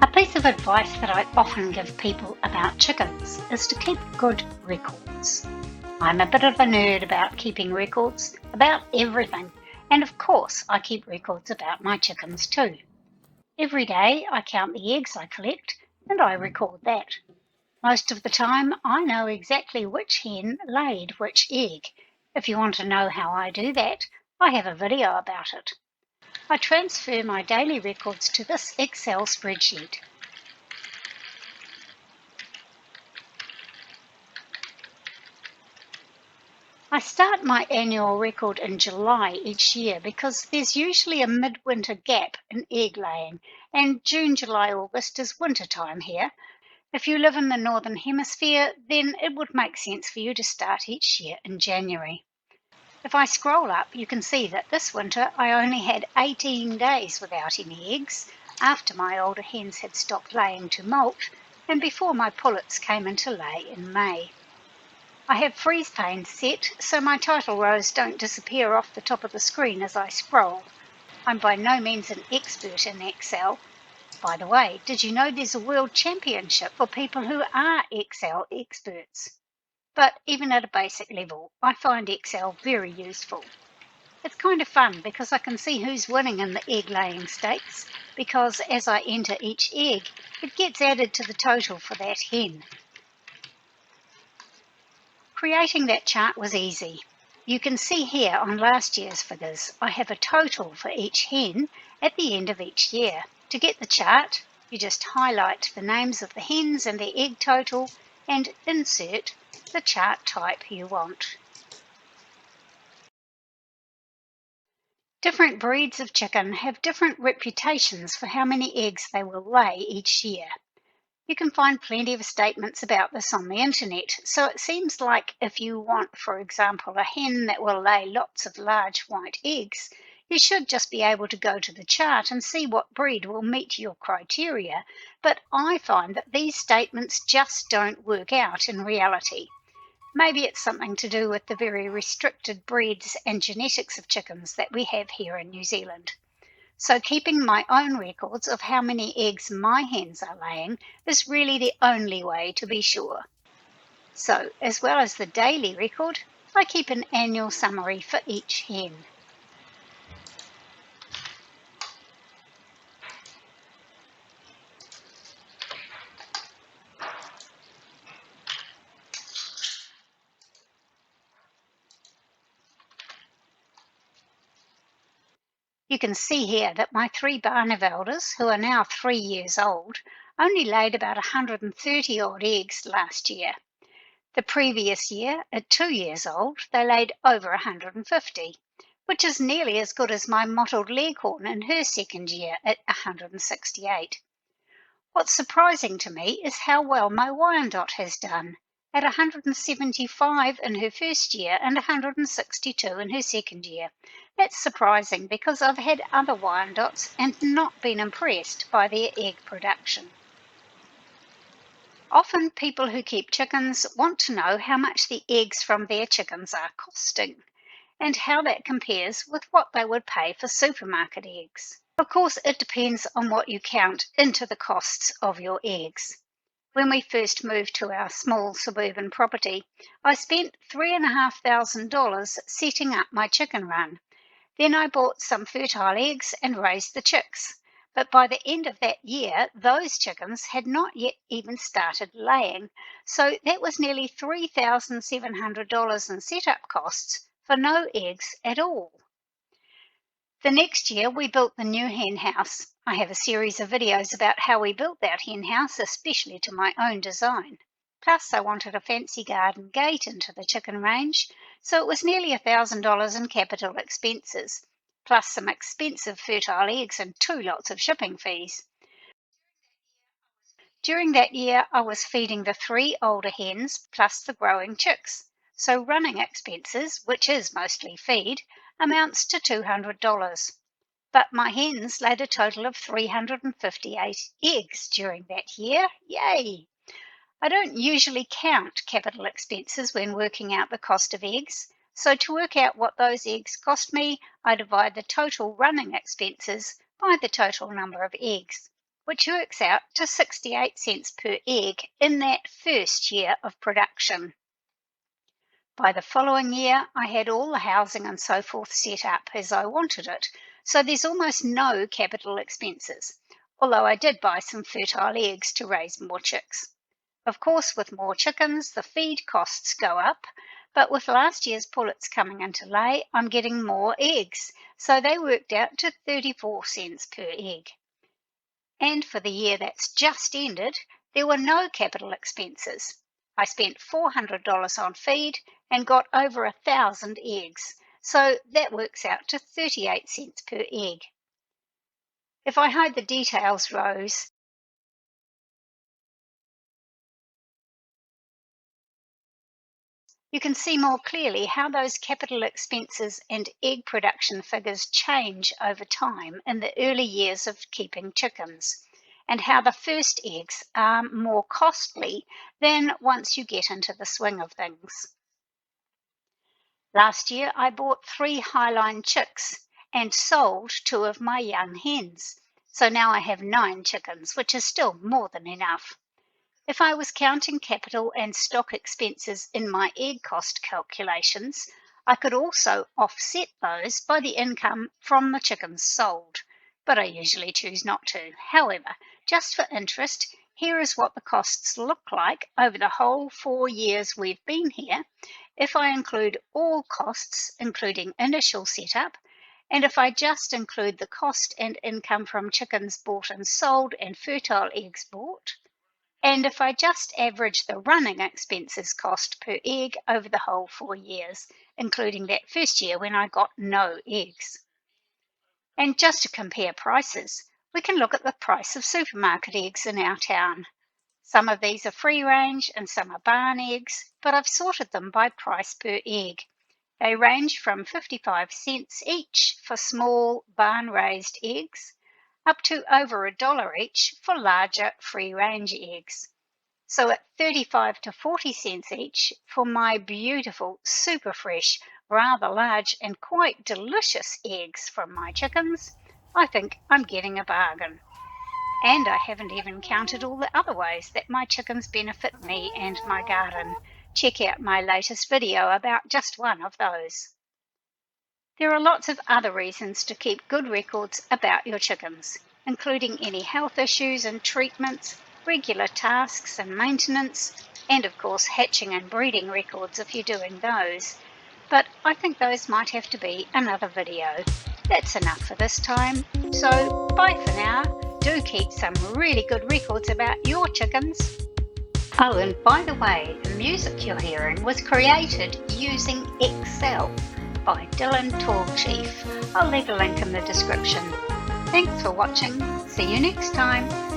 A piece of advice that I often give people about chickens is to keep good records. I'm a bit of a nerd about keeping records about everything, and of course, I keep records about my chickens too. Every day, I count the eggs I collect and I record that. Most of the time, I know exactly which hen laid which egg. If you want to know how I do that, I have a video about it. I transfer my daily records to this Excel spreadsheet. I start my annual record in July each year because there's usually a midwinter gap in egg laying, and June, July, August is winter time here. If you live in the Northern Hemisphere, then it would make sense for you to start each year in January. If I scroll up, you can see that this winter I only had 18 days without any eggs, after my older hens had stopped laying to molt, and before my pullets came into lay in May. I have freeze pane set so my title rows don't disappear off the top of the screen as I scroll. I'm by no means an expert in Excel. By the way, did you know there's a world championship for people who are Excel experts? But even at a basic level, I find Excel very useful. It's kind of fun because I can see who's winning in the egg laying stakes, because as I enter each egg, it gets added to the total for that hen. Creating that chart was easy. You can see here on last year's figures, I have a total for each hen at the end of each year. To get the chart, you just highlight the names of the hens and their egg total and insert the chart type you want. Different breeds of chicken have different reputations for how many eggs they will lay each year. You can find plenty of statements about this on the internet, so it seems like if you want, for example, a hen that will lay lots of large white eggs, you should just be able to go to the chart and see what breed will meet your criteria. But I find that these statements just don't work out in reality. Maybe it's something to do with the very restricted breeds and genetics of chickens that we have here in New Zealand. So keeping my own records of how many eggs my hens are laying is really the only way to be sure. So, as well as the daily record, I keep an annual summary for each hen. You can see here that my 3 Barnevelders, who are now 3 years old, only laid about 130 odd eggs last year. The previous year, at 2 years old, they laid over 150, which is nearly as good as my mottled leghorn in her second year at 168. What's surprising to me is how well my Wyandotte has done, at 175 in her first year and 162 in her second year. That's surprising because I've had other Wyandottes and not been impressed by their egg production. Often people who keep chickens want to know how much the eggs from their chickens are costing and how that compares with what they would pay for supermarket eggs. Of course, it depends on what you count into the costs of your eggs. When we first moved to our small suburban property, I spent $3,500 setting up my chicken run. Then I bought some fertile eggs and raised the chicks. But by the end of that year, those chickens had not yet even started laying. So that was nearly $3,700 in setup costs for no eggs at all. The next year, we built the new hen house. I have a series of videos about how we built that hen house, especially to my own design. Plus, I wanted a fancy garden gate into the chicken range, so it was nearly $1,000 in capital expenses, plus some expensive fertile eggs and 2 lots of shipping fees. During that year, I was feeding the 3 older hens plus the growing chicks, so running expenses, which is mostly feed, amounts to $200. But my hens laid a total of 358 eggs during that year. Yay! I don't usually count capital expenses when working out the cost of eggs, so to work out what those eggs cost me, I divide the total running expenses by the total number of eggs. which works out to 68 cents per egg in that first year of production. By the following year, I had all the housing and so forth set up as I wanted it, so there's almost no capital expenses, although I did buy some fertile eggs to raise more chicks. Of course, with more chickens, the feed costs go up, but with last year's pullets coming into lay, I'm getting more eggs, so they worked out to 34 cents per egg. And for the year that's just ended, there were no capital expenses. I spent $400 on feed and got over 1,000 eggs, so that works out to 38 cents per egg. If I hide the details rows, you can see more clearly how those capital expenses and egg production figures change over time in the early years of keeping chickens, and how the first eggs are more costly than once you get into the swing of things. Last year I bought 3 highline chicks and sold 2 of my young hens, so now I have 9 chickens, which is still more than enough. If I was counting capital and stock expenses in my egg cost calculations, I could also offset those by the income from the chickens sold, but I usually choose not to. However, just for interest, here is what the costs look like over the whole 4 years we've been here, if I include all costs, including initial setup, and if I just include the cost and income from chickens bought and sold and fertile eggs bought, and if I just average the running expenses cost per egg over the whole 4 years, including that first year when I got no eggs. And just to compare prices, we can look at the price of supermarket eggs in our town. Some of these are free range and some are barn eggs, but I've sorted them by price per egg. They range from 55 cents each for small barn-raised eggs, up to over $1 each for larger free-range eggs. So at 35 to 40 cents each for my beautiful, super fresh, rather large and quite delicious eggs from my chickens, I think I'm getting a bargain. And I haven't even counted all the other ways that my chickens benefit me and my garden. Check out my latest video about just one of those. There are lots of other reasons to keep good records about your chickens, including any health issues and treatments, regular tasks and maintenance, and of course hatching and breeding records if you're doing those. But I think those might have to be another video. That's enough for this time, so bye for now. Do keep some really good records about your chickens. Oh, and by the way, the music you're hearing was created using Excel by Dylan Tallchief. I'll leave a link in the description. Thanks for watching. See you next time.